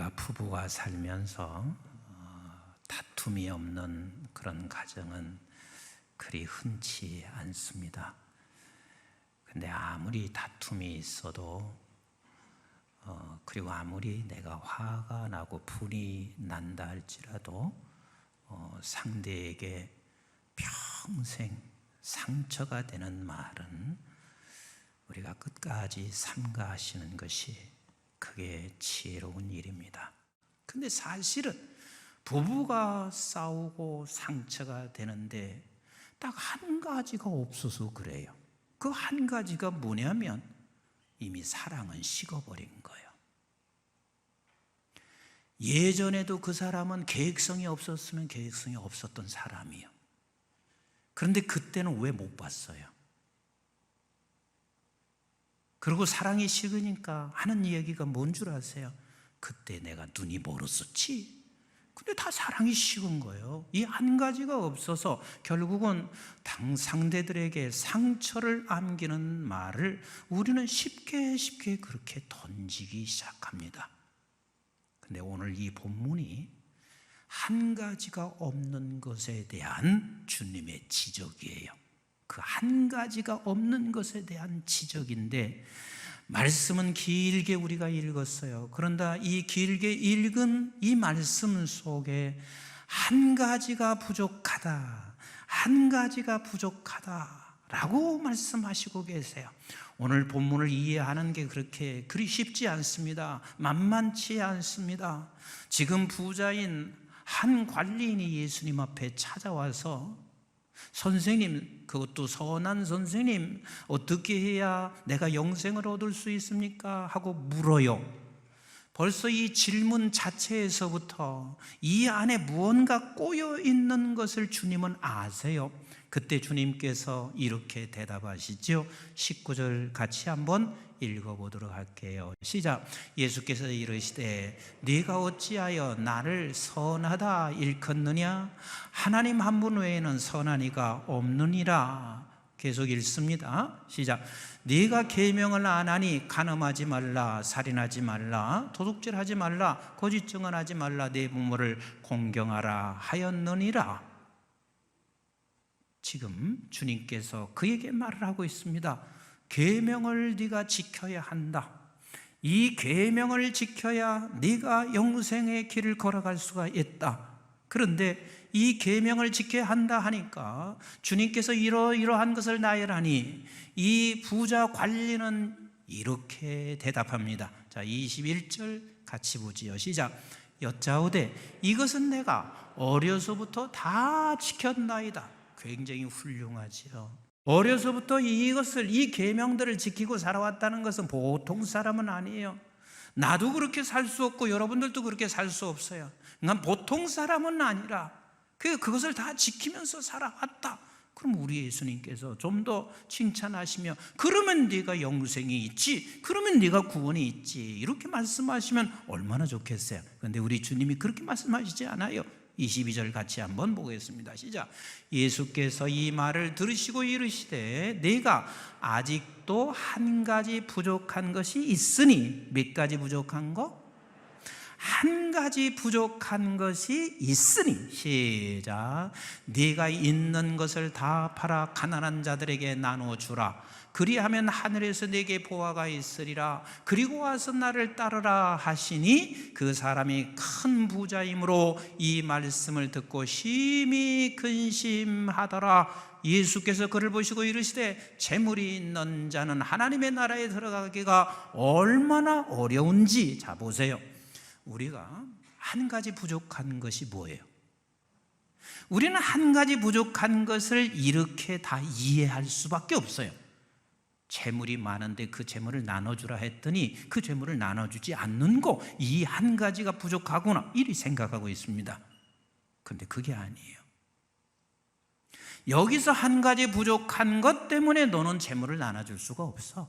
우리가 부부가 살면서 다툼이 없는 그런 가정은 그리 흔치 않습니다. 근데 아무리 다툼이 있어도 그리고 아무리 내가 화가 나고 불이 난다 할지라도 상대에게 평생 상처가 되는 말은 우리가 끝까지 삼가하시는 것이 그게 지혜로운 일입니다. 근데 사실은 부부가 싸우고 상처가 되는데 딱 한 가지가 없어서 그래요. 그 한 가지가 뭐냐면 이미 사랑은 식어버린 거예요. 예전에도 그 사람은 계획성이 없었으면 계획성이 없었던 사람이에요. 그런데 그때는 왜 못 봤어요? 그리고 사랑이 식으니까 하는 이야기가 뭔 줄 아세요? 그때 내가 눈이 멀었었지. 근데 다 사랑이 식은 거예요. 이 한 가지가 없어서 결국은 상대들에게 상처를 안기는 말을 우리는 쉽게 그렇게 던지기 시작합니다. 근데 오늘 이 본문이 한 가지가 없는 것에 대한 주님의 지적이에요. 그 한 가지가 없는 것에 대한 지적인데 말씀은 길게 우리가 읽었어요. 그런데 이 길게 읽은 이 말씀 속에 한 가지가 부족하다, 한 가지가 부족하다라고 말씀하시고 계세요. 오늘 본문을 이해하는 게 그리 쉽지 않습니다. 만만치 않습니다. 지금 부자인 한 관리인이 예수님 앞에 찾아와서 선생님, 그것도 선한 선생님, 어떻게 해야 내가 영생을 얻을 수 있습니까? 하고 물어요. 벌써 이 질문 자체에서부터 이 안에 무언가 꼬여 있는 것을 주님은 아세요. 그때 주님께서 이렇게 대답하시죠. 19절 같이 한번 읽어보도록 할게요. 시작. 예수께서 이르시되 네가 어찌하여 나를 선하다 일컫느냐? 하나님 한 분 외에는 선한 이가 없느니라. 계속 읽습니다. 시작. 네가 계명을 안 하니 간음하지 말라, 살인하지 말라, 도둑질하지 말라, 거짓 증언하지 말라, 네 부모를 공경하라 하였느니라. 지금 주님께서 그에게 말을 하고 있습니다. 계명을 네가 지켜야 한다. 이 계명을 지켜야 네가 영생의 길을 걸어갈 수가 있다. 그런데 이 계명을 지켜야 한다 하니까 주님께서 이러한 것을 나열하니 이 부자 관리는 이렇게 대답합니다. 자, 21절 같이 보지요. 시작. 여짜오되 이것은 내가 어려서부터 다 지켰나이다. 굉장히 훌륭하지요. 어려서부터 이 계명들을 지키고 살아왔다는 것은 보통 사람은 아니에요. 나도 그렇게 살 수 없고 여러분들도 그렇게 살 수 없어요. 그러니까 보통 사람은 아니라 그것을 다 지키면서 살아왔다. 그럼 우리 예수님께서 좀 더 칭찬하시며 그러면 네가 영생이 있지, 그러면 네가 구원이 있지, 이렇게 말씀하시면 얼마나 좋겠어요. 그런데 우리 주님이 그렇게 말씀하시지 않아요. 22절 같이 한번 보겠습니다. 시작. 예수께서 이 말을 들으시고 이르시되 네가 아직도 한 가지 부족한 것이 있으니. 몇 가지 부족한 거? 한 가지 부족한 것이 있으니. 시작. 네가 있는 것을 다 팔아 가난한 자들에게 나눠주라. 그리하면 하늘에서 네게 보화가 있으리라. 그리고 와서 나를 따르라 하시니 그 사람이 큰 부자이므로 이 말씀을 듣고 심히 근심하더라. 예수께서 그를 보시고 이르시되 재물이 있는 자는 하나님의 나라에 들어가기가 얼마나 어려운지. 자, 보세요. 우리가 한 가지 부족한 것이 뭐예요? 우리는 한 가지 부족한 것을 이렇게 다 이해할 수밖에 없어요. 재물이 많은데 그 재물을 나눠주라 했더니 그 재물을 나눠주지 않는 거, 이 한 가지가 부족하구나, 이리 생각하고 있습니다. 그런데 그게 아니에요. 여기서 한 가지 부족한 것 때문에 너는 재물을 나눠줄 수가 없어.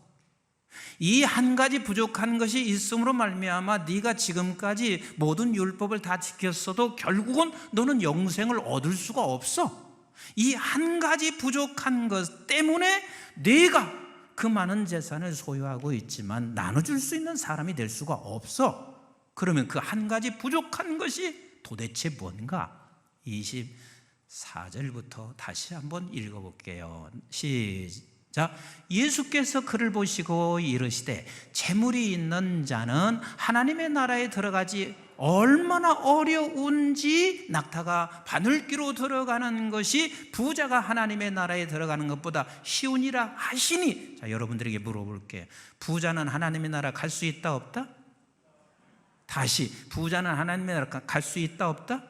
이 한 가지 부족한 것이 있음으로 말미암아 네가 지금까지 모든 율법을 다 지켰어도 결국은 너는 영생을 얻을 수가 없어. 이 한 가지 부족한 것 때문에 네가 그 많은 재산을 소유하고 있지만 나눠줄 수 있는 사람이 될 수가 없어. 그러면 그 한 가지 부족한 것이 도대체 뭔가? 24절부터 다시 한번 읽어볼게요. 시작. 예수께서 그를 보시고 이르시되 재물이 있는 자는 하나님의 나라에 들어가지 얼마나 어려운지, 낙타가 바늘귀로 들어가는 것이 부자가 하나님의 나라에 들어가는 것보다 쉬우니라 하시니. 자, 여러분들에게 물어볼게요. 부자는 하나님의 나라 갈 수 있다 없다? 다시, 부자는 하나님의 나라 갈 수 있다 없다?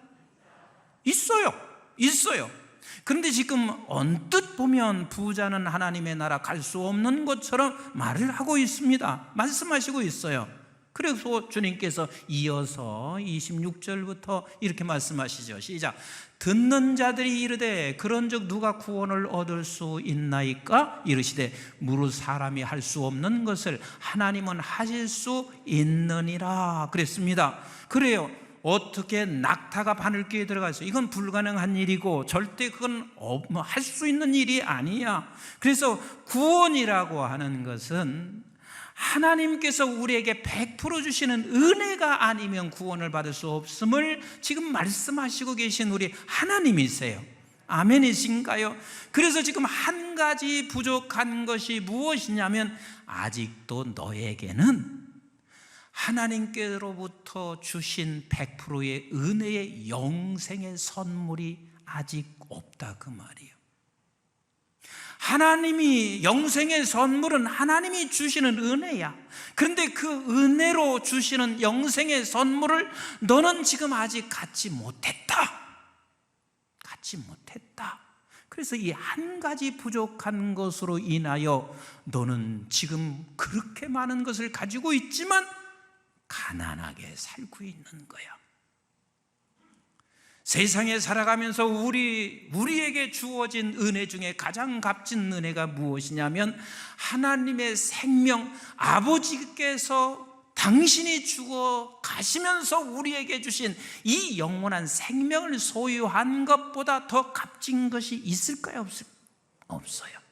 있어요. 그런데 지금 언뜻 보면 부자는 하나님의 나라 갈 수 없는 것처럼 말을 하고 있습니다. 말씀하시고 있어요. 그래서 주님께서 이어서 26절부터 이렇게 말씀하시죠. 시작. 듣는 자들이 이르되 그런즉 누가 구원을 얻을 수 있나이까? 이르시되 무릇 사람이 할 수 없는 것을 하나님은 하실 수 있느니라 그랬습니다. 그래요. 어떻게 낙타가 바늘귀에 들어가서, 이건 불가능한 일이고 절대 그건 할 수 있는 일이 아니야. 그래서 구원이라고 하는 것은 하나님께서 우리에게 100% 주시는 은혜가 아니면 구원을 받을 수 없음을 지금 말씀하시고 계신 우리 하나님이세요. 아멘이신가요? 그래서 지금 한 가지 부족한 것이 무엇이냐면, 아직도 너에게는 하나님께로부터 주신 100%의 은혜의 영생의 선물이 아직 없다, 그 말이에요. 하나님이, 영생의 선물은 하나님이 주시는 은혜야. 그런데 그 은혜로 주시는 영생의 선물을 너는 지금 아직 갖지 못했다. 그래서 이 한 가지 부족한 것으로 인하여 너는 지금 그렇게 많은 것을 가지고 있지만 가난하게 살고 있는 거야. 세상에 살아가면서 우리에게 주어진 은혜 중에 가장 값진 은혜가 무엇이냐면, 하나님의 생명, 아버지께서 당신이 죽어 가시면서 우리에게 주신 이 영원한 생명을 소유한 것보다 더 값진 것이 있을까요? 없어요.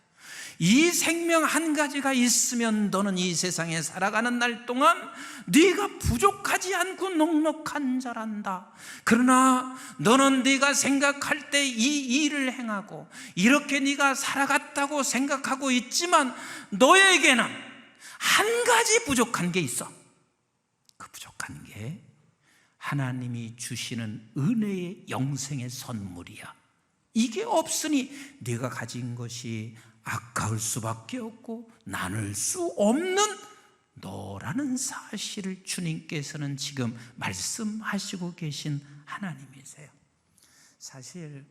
이 생명 한 가지가 있으면 너는 이 세상에 살아가는 날 동안 네가 부족하지 않고 넉넉한 자란다. 그러나 너는 네가 생각할 때 이 일을 행하고 이렇게 네가 살아갔다고 생각하고 있지만, 너에게는 한 가지 부족한 게 있어. 그 부족한 게 하나님이 주시는 은혜의 영생의 선물이야. 이게 없으니 네가 가진 것이 아까울 수밖에 없고 나눌 수 없는 너라는 사실을 주님께서는 지금 말씀하시고 계신 하나님이세요. 사실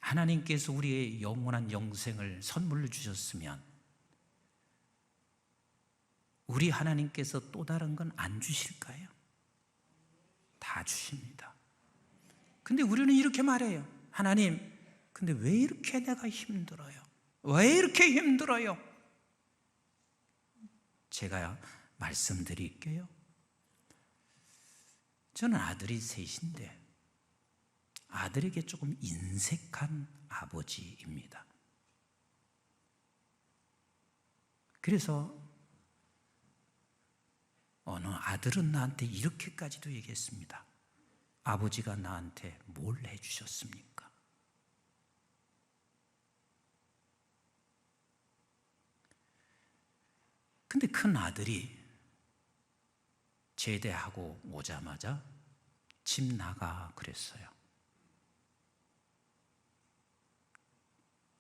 하나님께서 우리의 영원한 영생을 선물로 주셨으면 우리 하나님께서 또 다른 건 안 주실까요? 다 주십니다. 근데 우리는 이렇게 말해요. 하나님, 근데 왜 이렇게 내가 힘들어요? 왜 이렇게 힘들어요? 제가 말씀드릴게요. 저는 아들이 셋인데 아들에게 조금 인색한 아버지입니다. 그래서 어느 아들은 나한테 이렇게까지도 얘기했습니다. 아버지가 나한테 뭘 해주셨습니까? 근데 큰 아들이 제대하고 오자마자 집 나가 그랬어요.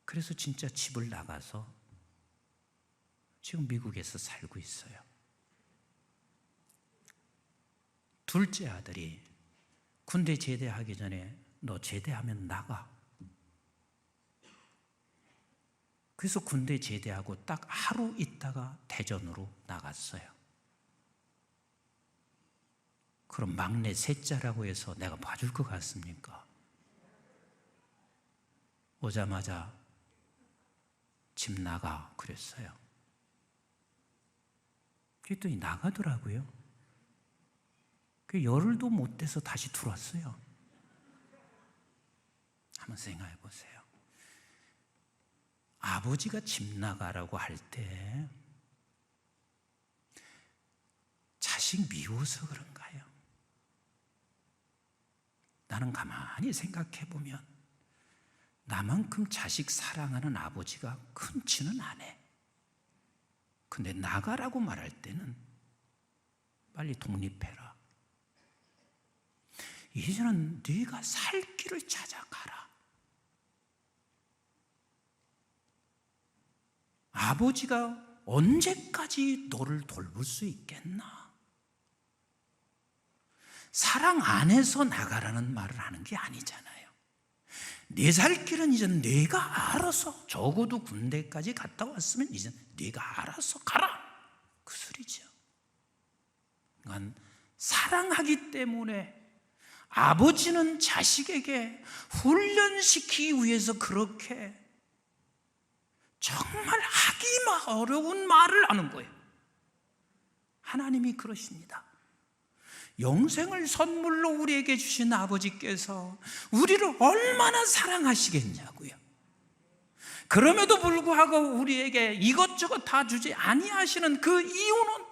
그래서 진짜 집을 나가서 지금 미국에서 살고 있어요. 둘째 아들이 군대 제대하기 전에 너 제대하면 나가. 그래서 군대 제대하고 딱 하루 있다가 대전으로 나갔어요. 그럼 막내 셋째라고 해서 내가 봐줄 것 같습니까? 오자마자 집 나가 그랬어요. 그랬더니 나가더라고요. 그 열흘도 못 돼서 다시 들어왔어요. 한번 생각해 보세요. 아버지가 집 나가라고 할 때 자식 미워서 그런가요? 나는 가만히 생각해 보면 나만큼 자식 사랑하는 아버지가 흔치는 않아. 근데 나가라고 말할 때는 빨리 독립해라. 이제는 네가 살 길을 찾아가라. 아버지가 언제까지 너를 돌볼 수 있겠나? 사랑 안에서 나가라는 말을 하는 게 아니잖아요. 네 살 길은 이제 네가 알아서, 적어도 군대까지 갔다 왔으면 이제 네가 알아서 가라, 그 소리죠. 그러니까 사랑하기 때문에 아버지는 자식에게 훈련시키기 위해서 그렇게 정말 하기 어려운 말을 하는 거예요. 하나님이 그러십니다. 영생을 선물로 우리에게 주신 아버지께서 우리를 얼마나 사랑하시겠냐고요. 그럼에도 불구하고 우리에게 이것저것 다 주지 아니하시는 그 이유는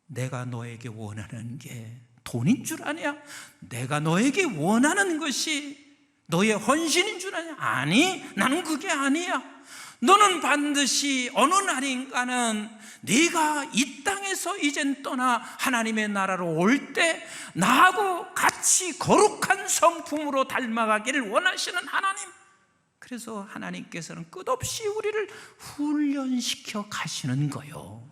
내가 너에게 원하는 게 돈인 줄 아냐? 내가 너에게 원하는 것이 너의 헌신인 줄 아냐? 아니, 나는 그게 아니야. 너는 반드시 어느 날인가는 네가 이 땅에서 이젠 떠나 하나님의 나라로 올 때 나하고 같이 거룩한 성품으로 닮아가기를 원하시는 하나님. 그래서 하나님께서는 끝없이 우리를 훈련시켜 가시는 거요.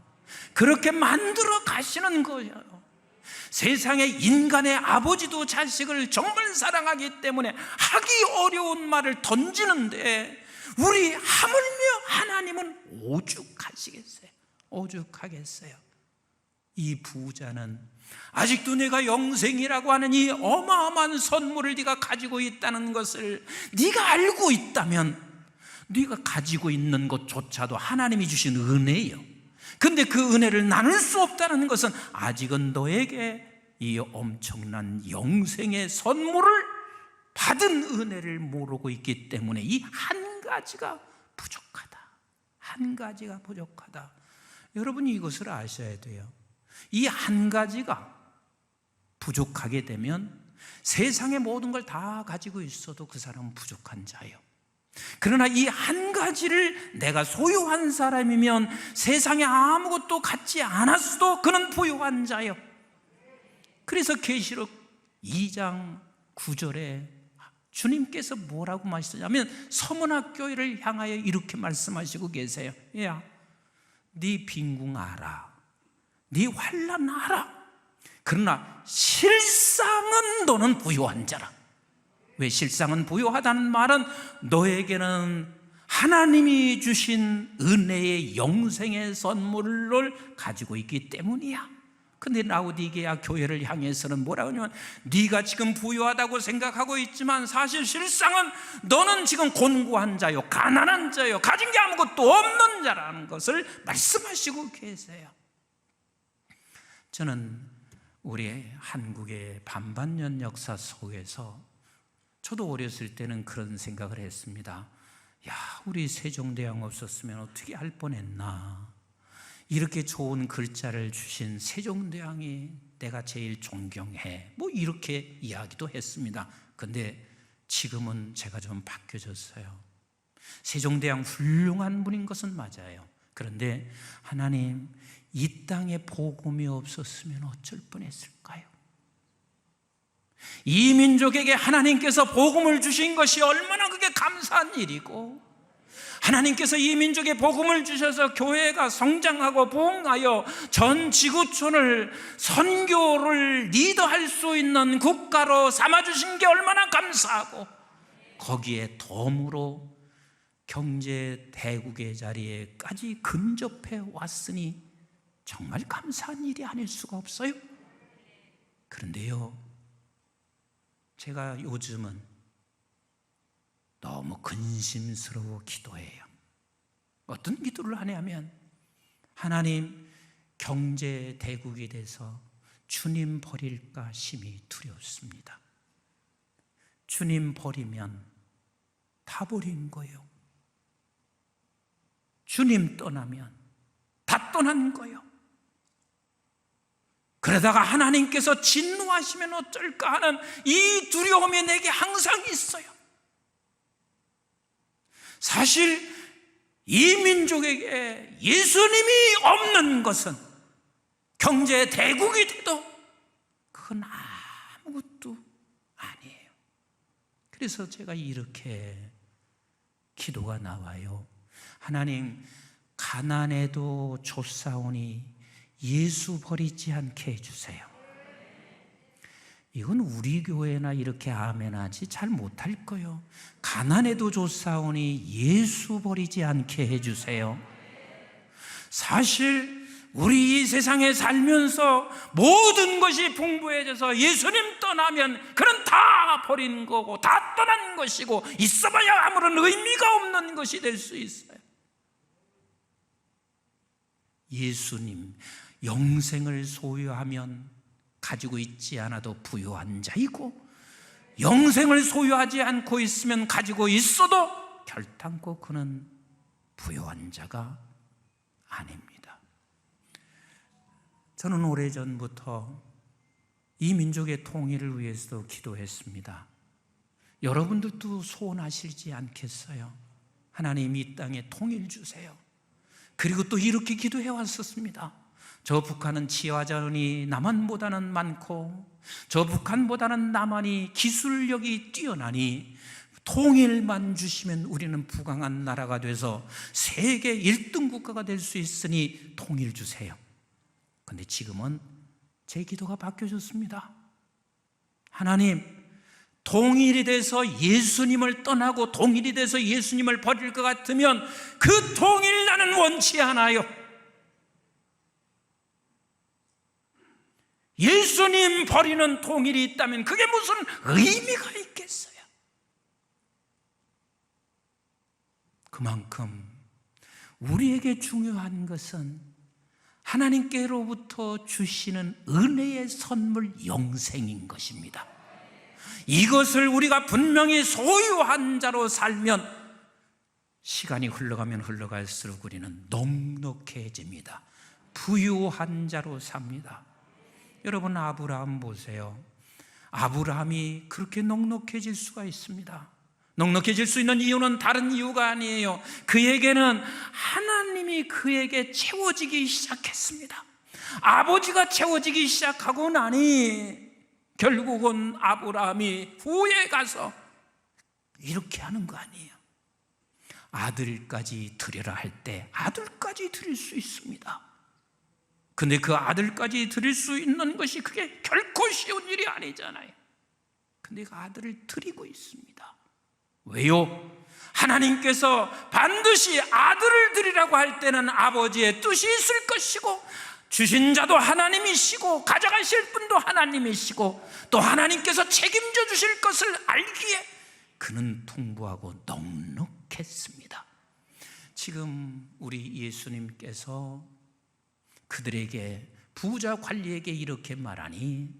그렇게 만들어 가시는 거예요. 세상에 인간의 아버지도 자식을 정말 사랑하기 때문에 하기 어려운 말을 던지는데 우리 하물며 하나님은 오죽하시겠어요? 오죽하겠어요? 이 부자는 아직도 내가 영생이라고 하는 이 어마어마한 선물을 네가 가지고 있다는 것을 네가 알고 있다면 네가 가지고 있는 것조차도 하나님이 주신 은혜예요. 근데 그 은혜를 나눌 수 없다는 것은 아직은 너에게 이 엄청난 영생의 선물을 받은 은혜를 모르고 있기 때문에 이 한 가지가 부족하다. 한 가지가 부족하다. 여러분이 이것을 아셔야 돼요. 이 한 가지가 부족하게 되면 세상의 모든 걸 다 가지고 있어도 그 사람은 부족한 자예요. 그러나 이 한 가지를 내가 소유한 사람이면 세상에 아무것도 갖지 않았어도 그는 부유한 자예요. 그래서 계시록 2장 9절에 주님께서 뭐라고 말씀하시냐면 서문학교회를 향하여 이렇게 말씀하시고 계세요. 야, 네 빈궁 알아, 네 환난 알아. 그러나 실상은 너는 부유한 자라. 왜 실상은 부유하다는 말은 너에게는 하나님이 주신 은혜의 영생의 선물을 가지고 있기 때문이야. 근데 라오디게아 교회를 향해서는 뭐라고 하냐면 네가 지금 부유하다고 생각하고 있지만 사실 실상은 너는 지금 곤고한 자요, 가난한 자요, 가진 게 아무것도 없는 자라는 것을 말씀하시고 계세요. 저는 우리 한국의 반반년 역사 속에서 저도 어렸을 때는 그런 생각을 했습니다. 야, 우리 세종대왕 없었으면 어떻게 할 뻔했나. 이렇게 좋은 글자를 주신 세종대왕이 내가 제일 존경해, 뭐 이렇게 이야기도 했습니다. 근데 지금은 제가 좀 바뀌어졌어요. 세종대왕 훌륭한 분인 것은 맞아요. 그런데 하나님, 이 땅에 복음이 없었으면 어쩔 뻔했을까요? 이 민족에게 하나님께서 복음을 주신 것이 얼마나 그게 감사한 일이고, 하나님께서 이 민족에 복음을 주셔서 교회가 성장하고 부흥하여 전 지구촌을 선교를 리더할 수 있는 국가로 삼아주신 게 얼마나 감사하고, 거기에 덤으로 경제 대국의 자리에까지 근접해 왔으니 정말 감사한 일이 아닐 수가 없어요. 그런데요, 제가 요즘은 너무 근심스러워 기도해요. 어떤 기도를 하냐면, 하나님, 경제 대국이 돼서 주님 버릴까 심히 두렵습니다. 주님 버리면 다 버린 거예요. 주님 떠나면 다 떠난 거예요. 그러다가 하나님께서 진노하시면 어쩔까 하는 이 두려움이 내게 항상 있어요. 사실 이 민족에게 예수님이 없는 것은 경제 대국이 돼도 그건 아무것도 아니에요. 그래서 제가 이렇게 기도가 나와요. 하나님, 가난해도 좁사오니 예수 버리지 않게 해주세요. 이건 우리 교회나 이렇게 아멘하지 잘 못할 거요. 가난해도 좁사오니 예수 버리지 않게 해주세요. 사실 우리 이 세상에 살면서 모든 것이 풍부해져서 예수님 떠나면 그는 다 버린 거고 다 떠난 것이고 있어봐야 아무런 의미가 없는 것이 될 수 있어요. 예수님, 영생을 소유하면 가지고 있지 않아도 부유한 자이고, 영생을 소유하지 않고 있으면 가지고 있어도 결단코 그는 부유한 자가 아닙니다. 저는 오래전부터 이 민족의 통일을 위해서 기도했습니다. 여러분들도 소원하시지 않겠어요? 하나님, 이 땅에 통일 주세요. 그리고 또 이렇게 기도해 왔었습니다. 저 북한은 치화자원이 남한보다는 많고 저 북한보다는 남한이 기술력이 뛰어나니 통일만 주시면 우리는 부강한 나라가 돼서 세계 1등 국가가 될 수 있으니 통일 주세요. 그런데 지금은 제 기도가 바뀌어졌습니다. 하나님, 통일이 돼서 예수님을 떠나고 통일이 돼서 예수님을 버릴 것 같으면 그 통일 나는 원치 않아요. 예수님 버리는 통일이 있다면 그게 무슨 의미가 있겠어요? 그만큼 우리에게 중요한 것은 하나님께로부터 주시는 은혜의 선물 영생인 것입니다. 이것을 우리가 분명히 소유한 자로 살면 시간이 흘러가면 흘러갈수록 우리는 넉넉해집니다. 부유한 자로 삽니다. 여러분, 아브라함 보세요. 아브라함이 그렇게 넉넉해질 수가 있습니다. 넉넉해질 수 있는 이유는 다른 이유가 아니에요. 그에게는 하나님이 그에게 채워지기 시작했습니다. 아버지가 채워지기 시작하고 나니 결국은 아브라함이 후에 가서 이렇게 하는 거 아니에요. 아들까지 드리라 할 때 아들까지 드릴 수 있습니다. 근데 그 아들까지 드릴 수 있는 것이 그게 결코 쉬운 일이 아니잖아요. 근데 그 아들을 드리고 있습니다. 왜요? 하나님께서 반드시 아들을 드리라고 할 때는 아버지의 뜻이 있을 것이고 주신 자도 하나님이시고 가져가실 분도 하나님이시고 또 하나님께서 책임져 주실 것을 알기에 그는 풍부하고 넉넉했습니다. 지금 우리 예수님께서 그들에게, 부자 관리에게 이렇게 말하니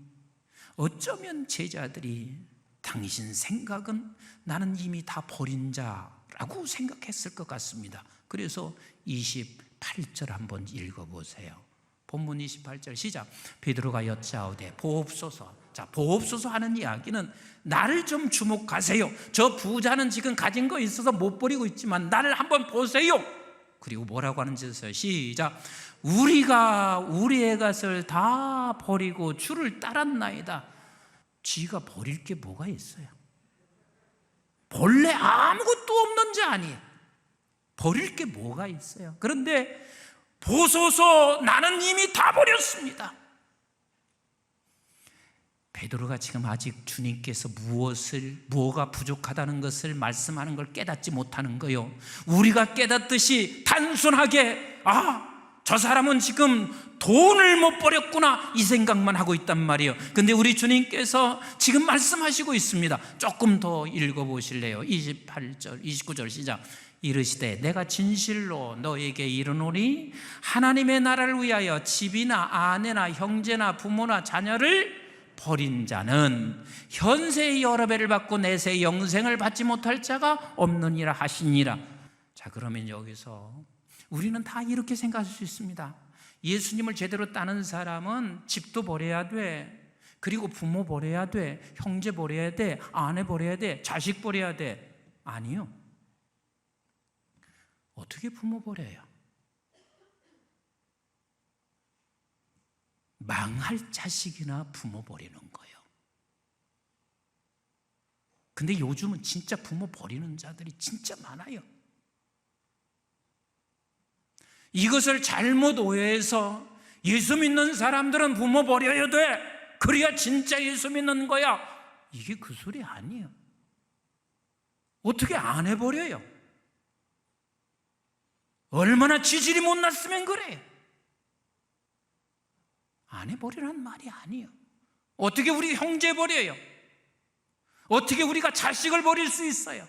어쩌면 제자들이 당신 생각은 나는 이미 다 버린 자라고 생각했을 것 같습니다. 그래서 28절 한번 읽어보세요. 본문 28절 시작. 베드로가 여짜오되 보옵소서. 자, 보옵소서 하는 이야기는 나를 좀 주목하세요. 저 부자는 지금 가진 거 있어서 못 버리고 있지만 나를 한번 보세요. 그리고 뭐라고 하는지 보세요. 시작. 우리가 우리의 것을 다 버리고 주를 따랐나이다. 쥐가 버릴 게 뭐가 있어요? 본래 아무것도 없는 자 아니에요. 버릴 게 뭐가 있어요? 그런데 보소서, 나는 이미 다 버렸습니다. 베드로가 지금 아직 주님께서 무엇가 부족하다는 것을 말씀하는 걸 깨닫지 못하는 거요. 우리가 깨닫듯이 단순하게 저 사람은 지금 돈을 못 버렸구나 이 생각만 하고 있단 말이에요. 근데 우리 주님께서 지금 말씀하시고 있습니다. 조금 더 읽어보실래요? 28절 29절 시작. 이르시되 내가 진실로 너에게 이르노니 하나님의 나라를 위하여 집이나 아내나 형제나 부모나 자녀를 버린 자는 현세의 여러 배를 받고 내세의 영생을 받지 못할 자가 없느니라 하시니라. 자, 그러면 여기서 우리는 다 이렇게 생각할 수 있습니다. 예수님을 제대로 따는 사람은 집도 버려야 돼, 그리고 부모 버려야 돼, 형제 버려야 돼, 아내 버려야 돼, 자식 버려야 돼. 아니요. 어떻게 부모 버려요? 망할 자식이나 부모 버리는 거예요. 근데 요즘은 진짜 부모 버리는 자들이 진짜 많아요. 이것을 잘못 오해해서 예수 믿는 사람들은 부모 버려야 돼, 그래야 진짜 예수 믿는 거야. 이게 그 소리 아니에요. 어떻게 안 해버려요? 얼마나 지질이 못났으면 그래. 안 해버리라는 말이 아니에요. 어떻게 우리 형제 버려요? 어떻게 우리가 자식을 버릴 수 있어요?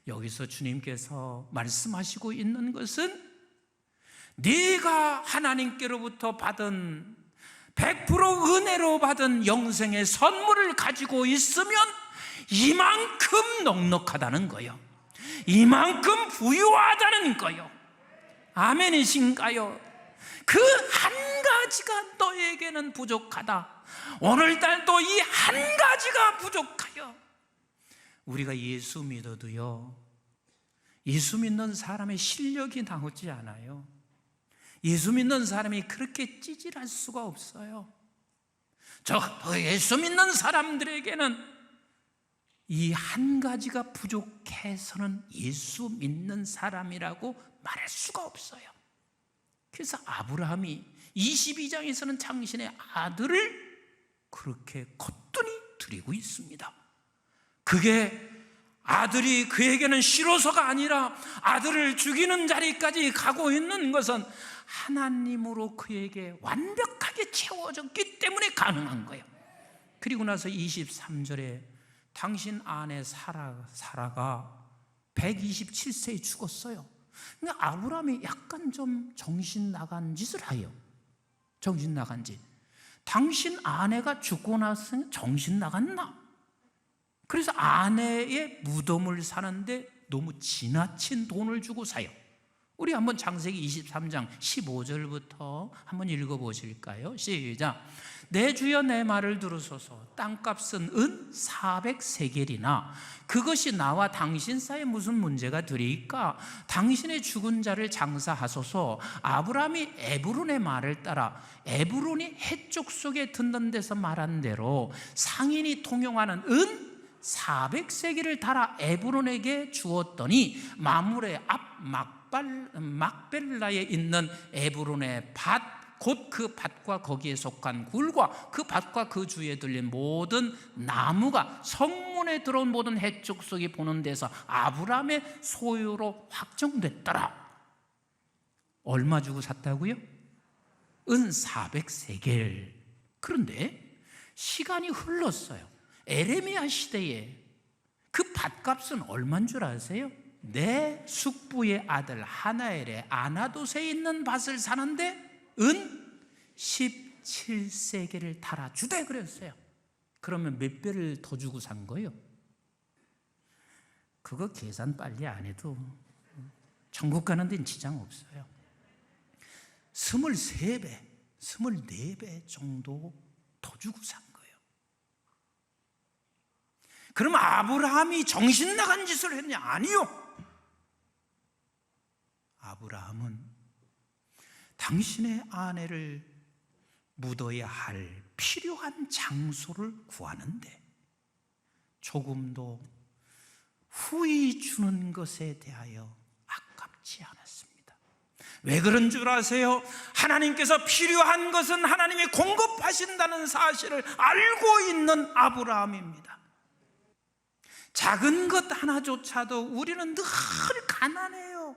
여기서 주님께서 말씀하시고 있는 것은 네가 하나님께로부터 받은 100% 은혜로 받은 영생의 선물을 가지고 있으면 이만큼 넉넉하다는 거예요. 이만큼 부유하다는 거예요. 아멘이신가요? 그 한 가지가 너에게는 부족하다. 오늘날도 이 한 가지가 부족하여 우리가 예수 믿어도요, 예수 믿는 사람의 실력이 나오지 않아요. 예수 믿는 사람이 그렇게 찌질할 수가 없어요. 예수 믿는 사람들에게는 이 한 가지가 부족해서는 예수 믿는 사람이라고 말할 수가 없어요. 그래서 아브라함이 22장에서는 당신의 아들을 그렇게 거뜬히 드리고 있습니다. 그게 아들이 그에게는 싫어서가 아니라 아들을 죽이는 자리까지 가고 있는 것은 하나님으로 그에게 완벽하게 채워졌기 때문에 가능한 거예요. 그리고 나서 23절에 당신 아내 사라가 127세에 죽었어요. 근데 아브라함이 약간 좀 정신 나간 짓을 해요. 정신 나간 짓. 당신 아내가 죽고 나서 정신 나갔나? 그래서 아내의 무덤을 사는데 너무 지나친 돈을 주고 사요. 우리 한번 창세기 23장 15절부터 한번 읽어보실까요? 시작. 내 주여 내 말을 들으소서. 땅값은 은 400세겔이나 그것이 나와 당신 사이에 무슨 문제가 되리까? 당신의 죽은 자를 장사하소서. 아브라함이 에브론의 말을 따라 에브론이 해쪽 속에 듣는 데서 말한 대로 상인이 통용하는 은 400세겔을 달아 에브론에게 주었더니 마므레 앞 막벨라에 있는 에브론의 밭 곧 그 밭과 거기에 속한 굴과 그 밭과 그 주위에 들린 모든 나무가 성문에 들어온 모든 해족속이 보는 데서 아브라함의 소유로 확정됐더라. 얼마 주고 샀다고요? 은 400세겔. 그런데 시간이 흘렀어요. 에레미야 시대에 그 밭값은 얼마인 줄 아세요? 내 숙부의 아들 하나엘의 아나돗에 있는 밭을 사는데 은 17세겔을 달아주되 그랬어요. 그러면 몇 배를 더 주고 산 거예요? 그거 계산 빨리 안 해도 천국 가는 데는 지장 없어요. 23배, 24배 정도 더 주고 산 거예요. 그럼 아브라함이 정신 나간 짓을 했냐? 아니요. 아브라함은 당신의 아내를 묻어야 할 필요한 장소를 구하는데 조금도 후히 주는 것에 대하여 아깝지 않았습니다. 왜 그런 줄 아세요? 하나님께서 필요한 것은 하나님이 공급하신다는 사실을 알고 있는 아브라함입니다. 작은 것 하나조차도 우리는 늘 가난해요.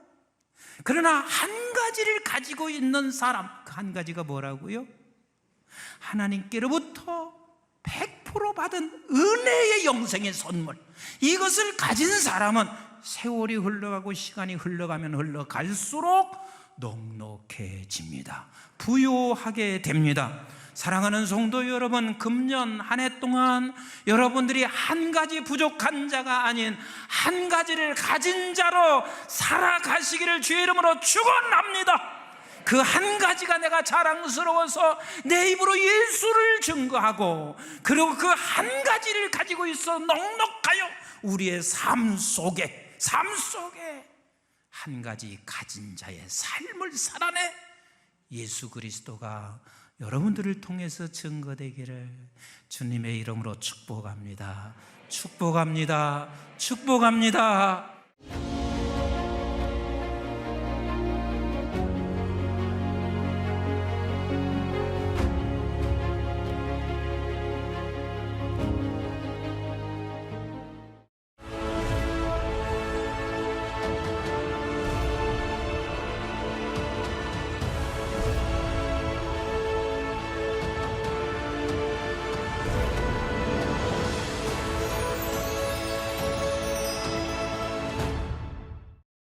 그러나 한 가지를 가지고 있는 사람, 그 한 가지가 뭐라고요? 하나님께로부터 100% 받은 은혜의 영생의 선물, 이것을 가진 사람은 세월이 흘러가고 시간이 흘러가면 흘러갈수록 넉넉해집니다. 부유하게 됩니다. 사랑하는 성도 여러분, 금년 한 해 동안 여러분들이 한 가지 부족한 자가 아닌 한 가지를 가진 자로 살아가시기를 주의 이름으로 축원합니다. 그 한 가지가 내가 자랑스러워서 내 입으로 예수를 증거하고, 그리고 그 한 가지를 가지고 있어 넉넉하여 우리의 삶 속에 한 가지 가진 자의 삶을 살아내 예수 그리스도가 여러분들을 통해서 증거되기를 주님의 이름으로 축복합니다. 축복합니다. 축복합니다.